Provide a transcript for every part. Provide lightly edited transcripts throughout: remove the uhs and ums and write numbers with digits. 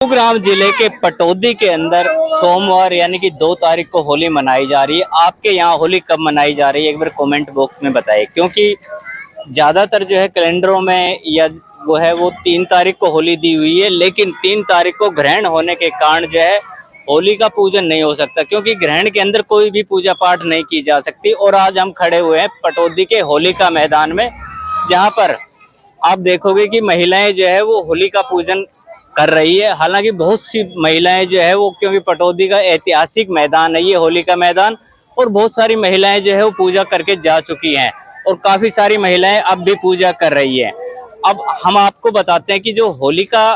गुरुग्राम जिले के पटौदी के अंदर सोमवार यानी कि 2 तारीख को होली मनाई जा रही है। आपके यहाँ होली कब मनाई जा रही है, एक बार कमेंट बॉक्स में बताइए। क्योंकि ज़्यादातर जो है कैलेंडरों में या वो 3 तारीख को होली दी हुई है, लेकिन 3 तारीख को ग्रहण होने के कारण जो है होली का पूजन नहीं हो सकता, क्योंकि ग्रहण के अंदर कोई भी पूजा पाठ नहीं की जा सकती। और आज हम खड़े हुए हैं पटौदी के होलिका मैदान में, जहाँ पर आप देखोगे कि महिलाएं जो है वो होली का पूजन कर रही है। हालांकि बहुत सी महिलाएं जो है वो, क्योंकि पटौदी का ऐतिहासिक मैदान है ये होली का मैदान, और बहुत सारी महिलाएं जो है वो पूजा करके जा चुकी हैं और काफी सारी महिलाएं अब भी पूजा कर रही हैं। अब हम आपको बताते हैं कि जो होलिका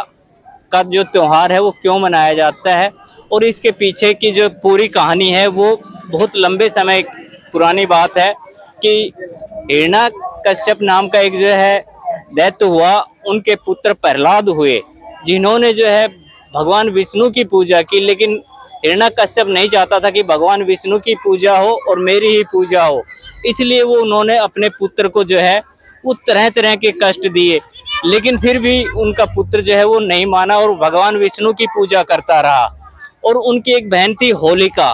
का जो त्योहार है वो क्यों मनाया जाता है और इसके पीछे की जो पूरी कहानी है वो बहुत लंबे समय पुरानी बात है। कि हिरण्यकश्यप नाम का एक जो है दैत्य हुआ, उनके पुत्र प्रहलाद हुए, जिन्होंने जो है भगवान विष्णु की पूजा की। लेकिन हिरण्यकश्यप नहीं चाहता था कि भगवान विष्णु की पूजा हो और मेरी ही पूजा हो, इसलिए वो उन्होंने अपने पुत्र को जो है वो तरह तरह के कष्ट दिए। लेकिन फिर भी उनका पुत्र जो है वो नहीं माना और भगवान विष्णु की पूजा करता रहा। और उनकी एक बहन थी होलिका।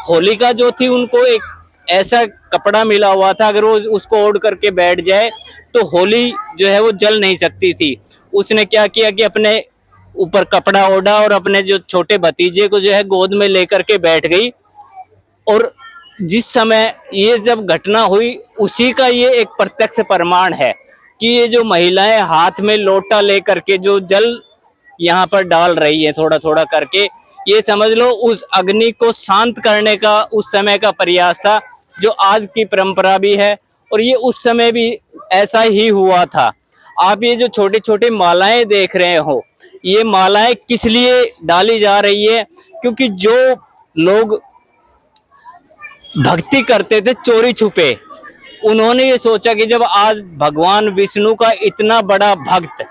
होलिका जो थी, उनको एक ऐसा कपड़ा मिला हुआ था, अगर वो उसको ओढ़ करके बैठ जाए तो होली जो है वो जल नहीं सकती थी। उसने क्या किया कि अपने ऊपर कपड़ा ओढ़ा और अपने जो छोटे भतीजे को जो है गोद में लेकर के बैठ गई। और जिस समय ये जब घटना हुई, उसी का ये एक प्रत्यक्ष प्रमाण है कि ये जो महिलाएं हाथ में लोटा लेकर के जो जल यहाँ पर डाल रही है थोड़ा थोड़ा करके, ये समझ लो उस अग्नि को शांत करने का उस समय का प्रयास था, जो आज की परंपरा भी है और ये उस समय भी ऐसा ही हुआ था। आप ये जो छोटे छोटे मालाएं देख रहे हो, ये मालाएं किस लिए डाली जा रही है? क्योंकि जो लोग भक्ति करते थे चोरी छुपे, उन्होंने ये सोचा कि जब आज भगवान विष्णु का इतना बड़ा भक्त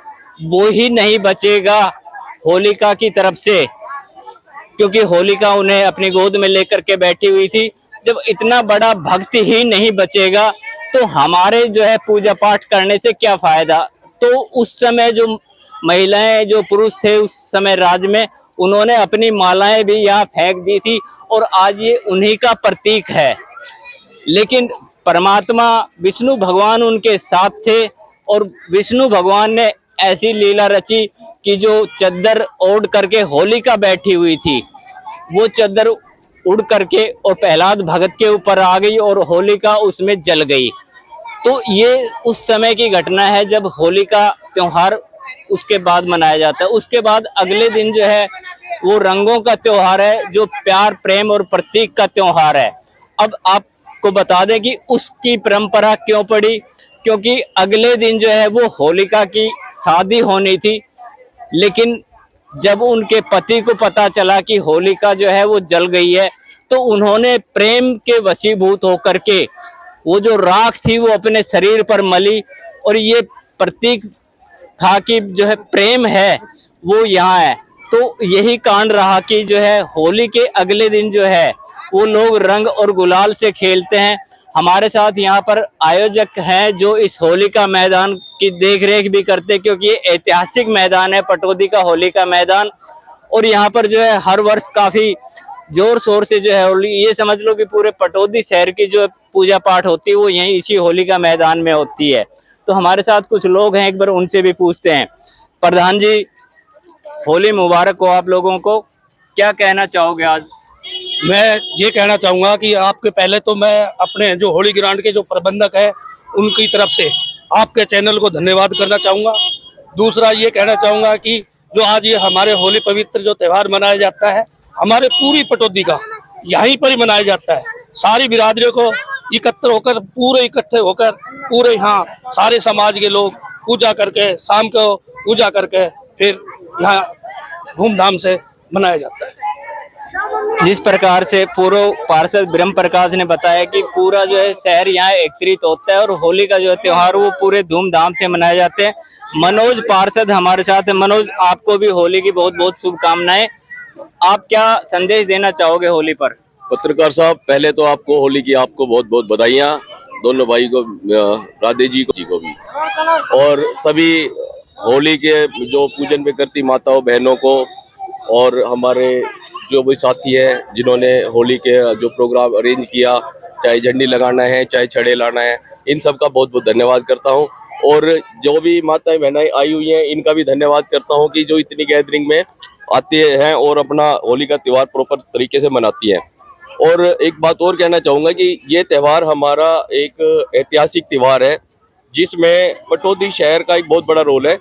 वो ही नहीं बचेगा होलिका की तरफ से, क्योंकि होलिका उन्हें अपनी गोद में लेकर के बैठी हुई थी, जब इतना बड़ा भक्त ही नहीं बचेगा तो हमारे जो है पूजा पाठ करने से क्या फायदा। तो उस समय जो महिलाएं, जो पुरुष थे उस समय राज में, उन्होंने अपनी मालाएं भी यहाँ फेंक दी थी और आज ये उन्हीं का प्रतीक है। लेकिन परमात्मा विष्णु भगवान उनके साथ थे और विष्णु भगवान ने ऐसी लीला रची कि जो चद्दर ओढ़ करके होलिका बैठी हुई थी, वो चद्दर उड़ करके और प्रहलाद भगत के ऊपर आ गई और होलिका उसमें जल गई। तो ये उस समय की घटना है जब होली का त्योहार उसके बाद मनाया जाता है। उसके बाद अगले दिन जो है वो रंगों का त्योहार है, जो प्यार प्रेम और प्रतीक का त्योहार है। अब आपको बता दें कि उसकी परंपरा क्यों पड़ी, क्योंकि अगले दिन जो है वो होलिका की शादी होनी थी। लेकिन जब उनके पति को पता चला कि होलिका जो है वो जल गई है, तो उन्होंने प्रेम के वशीभूत होकर के वो जो राख थी वो अपने शरीर पर मली, और ये प्रतीक था कि जो है प्रेम है वो यहाँ है। तो यही कारण रहा कि जो है होली के अगले दिन जो है वो लोग रंग और गुलाल से खेलते हैं। हमारे साथ यहाँ पर आयोजक हैं जो इस होली का मैदान की देख रेख भी करते हैं, क्योंकि ये ऐतिहासिक मैदान है पटौदी का होली का मैदान। और यहाँ पर जो है हर वर्ष काफी जोर शोर से जो है होली, ये समझ लो कि पूरे पटौदी शहर की जो पूजा पाठ होती है वो यहीं इसी होली का मैदान में होती है। तो हमारे साथ कुछ लोग हैं, एक बार उनसे भी पूछते हैं। प्रधान जी, होली मुबारक हो आप लोगों को, क्या कहना चाहोगे आज? मैं ये कहना चाहूँगा कि आपके पहले तो मैं अपने जो होली ग्राउंड के जो प्रबंधक है उनकी तरफ से आपके चैनल को धन्यवाद करना चाहूँगा। दूसरा ये कहना चाहूँगा कि जो आज ये हमारे होली पवित्र जो त्यौहार मनाया जाता है, हमारे पूरी पटौदी का यहीं पर ही मनाया जाता है। सारी बिरादरियों को एकत्र होकर, पूरे इकट्ठे होकर, पूरे यहाँ सारे समाज के लोग पूजा करके, शाम को पूजा करके फिर यहाँ धूमधाम से मनाया जाता है। जिस प्रकार से पूर्व पार्षद ब्रह्म प्रकाश ने बताया कि पूरा जो है शहर यहाँ एकत्रित होता है और होली का जो त्योहार वो पूरे धूमधाम से मनाए जाते हैं। मनोज पार्षद हमारे साथ है। मनोज, आपको भी होली की बहुत बहुत शुभकामनाएं। आप क्या संदेश देना चाहोगे होली पर? पत्रकार साहब, पहले तो आपको होली की आपको बहुत बहुत बधाइयाँ, दोनों भाई को, राधे जी को भी, और सभी होली के जो पूजन पे करती माताओं बहनों को और हमारे जो भी साथी हैं जिन्होंने होली के जो प्रोग्राम अरेंज किया, चाहे झंडी लगाना है चाहे छड़े लाना है, इन सब का बहुत बहुत धन्यवाद करता हूँ। और जो भी माताएं बहनें आई हुई हैं इनका भी धन्यवाद करता हूँ कि जो इतनी गैदरिंग में आते हैं और अपना होली का त्यौहार प्रॉपर तरीके से मनाती हैं। और एक बात और कहना चाहूँगा कि ये त्यौहार हमारा एक ऐतिहासिक त्यौहार है, जिसमें पटौदी शहर का एक बहुत बड़ा रोल है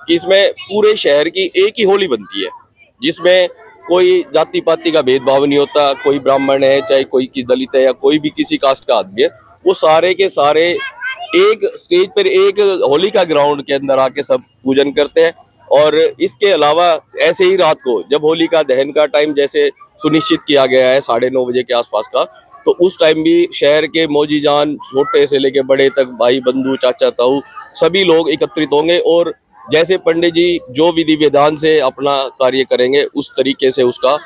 कि इसमें पूरे शहर की एक ही होली बनती है, जिसमें कोई जाति पाति का भेदभाव नहीं होता। कोई ब्राह्मण है चाहे कोई की दलित है या कोई भी किसी कास्ट का आदमी है, वो सारे के सारे एक स्टेज पर एक होलिका ग्राउंड के अंदर आके सब पूजन करते हैं। और इसके अलावा ऐसे ही रात को जब होलिका दहन का टाइम जैसे सुनिश्चित किया गया है 9:30 बजे के आसपास का, तो उस टाइम भी शहर के मौजी जान छोटे से लेके बड़े तक, भाई बंधु चाचा ताऊ सभी लोग एकत्रित होंगे और जैसे पंडित जी जो विधि विधान से अपना कार्य करेंगे उस तरीके से उसका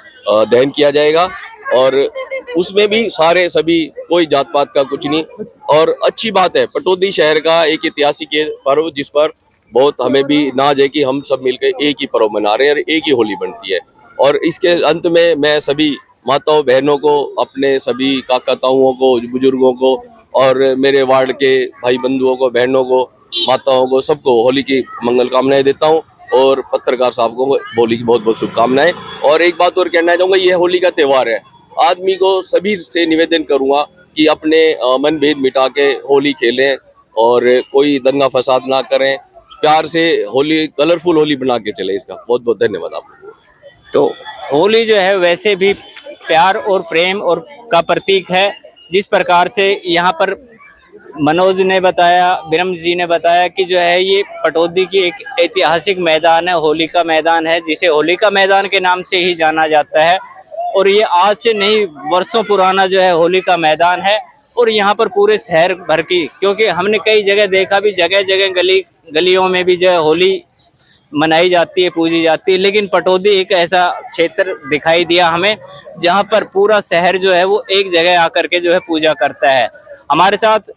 दहन किया जाएगा। और उसमें भी सारे सभी कोई जात पात का कुछ नहीं। और अच्छी बात है, पटौदी शहर का एक ऐतिहासिक पर्व जिस पर बहुत हमें भी नाज है कि हम सब मिलकर एक ही पर्व मना रहे हैं और एक ही होली बनती है। और इसके अंत में मैं सभी माताओं बहनों को, अपने सभी काका ताऊओं को, बुजुर्गों को और मेरे वार्ड के भाई बंधुओं को, बहनों को, माताओं को, सबको होली की मंगल कामनाएं देता हूं और पत्रकार साहब को होली की बहुत बहुत शुभकामनाएं। और एक बात और कहना चाहूँगा, ये होली का त्यौहार है, आदमी को सभी से निवेदन करूंगा कि अपने मन भेद मिटा के होली खेलें और कोई दंगा फसाद ना करें, प्यार से होली, कलरफुल होली बना के चले। इसका बहुत बहुत धन्यवाद आप लोगों को। तो होली जो है वैसे भी प्यार और प्रेम और का प्रतीक है। जिस प्रकार से यहाँ पर मनोज ने बताया, बिरम जी ने बताया कि जो है ये पटौदी की एक ऐतिहासिक मैदान है, होली का मैदान है, जिसे होली का मैदान के नाम से ही जाना जाता है। और ये आज से नहीं, वर्षों पुराना जो है होली का मैदान है। और यहाँ पर पूरे शहर भर की, क्योंकि हमने कई जगह देखा भी, जगह जगह गलियों में भी जो है होली मनाई जाती है, पूजी जाती है। लेकिन पटौदी एक ऐसा क्षेत्र दिखाई दिया हमें जहाँ पर पूरा शहर जो है वो एक जगह आकर के जो है पूजा करता है। हमारे साथ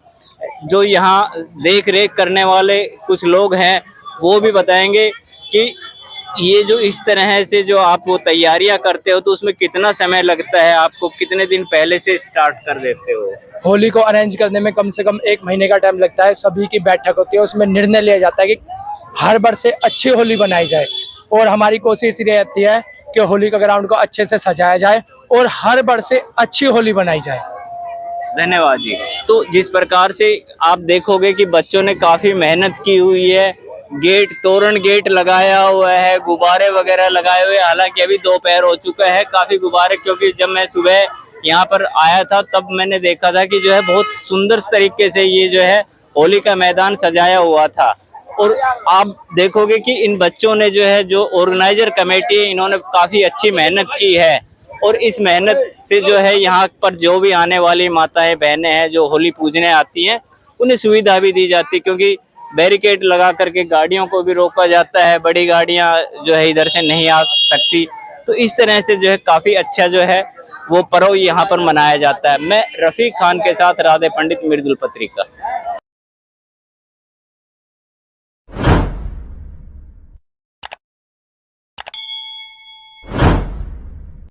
जो यहाँ देख रेख करने वाले कुछ लोग हैं वो भी बताएंगे कि ये जो इस तरह से जो आप वो तैयारियां करते हो तो उसमें कितना समय लगता है, आपको कितने दिन पहले से स्टार्ट कर देते हो? होली को अरेंज करने में कम से कम 1 महीने का टाइम लगता है। सभी की बैठक होती है, उसमें निर्णय लिया जाता है कि हर बार से अच्छी होली बनाई जाए। और हमारी कोशिश ये रहती है कि होली का ग्राउंड को अच्छे से सजाया जाए और हर बार से अच्छी होली बनाई जाए। धन्यवाद जी। तो जिस प्रकार से आप देखोगे कि बच्चों ने काफी मेहनत की हुई है, गेट, तोरण गेट लगाया हुआ है, गुब्बारे वगैरह लगाए हुए, हालांकि अभी दोपहर हो चुका है, काफी गुब्बारे, क्योंकि जब मैं सुबह यहाँ पर आया था तब मैंने देखा था कि जो है बहुत सुंदर तरीके से ये जो है होली का मैदान सजाया हुआ था। और आप देखोगे कि इन बच्चों ने जो है, जो ऑर्गेनाइजर कमेटी है, इन्होंने काफी अच्छी मेहनत की है। और इस मेहनत से जो है यहाँ पर जो भी आने वाली माताएं बहनें हैं जो होली पूजने आती हैं, उन्हें सुविधा भी दी जाती है, क्योंकि बैरिकेड लगा करके गाड़ियों को भी रोका जाता है, बड़ी गाड़ियां जो है इधर से नहीं आ सकती। तो इस तरह से जो है काफी अच्छा जो है वो पर्व यहाँ पर मनाया जाता है। मैं रफीक खान के साथ राधे पंडित, मिर्दुल पत्रिका।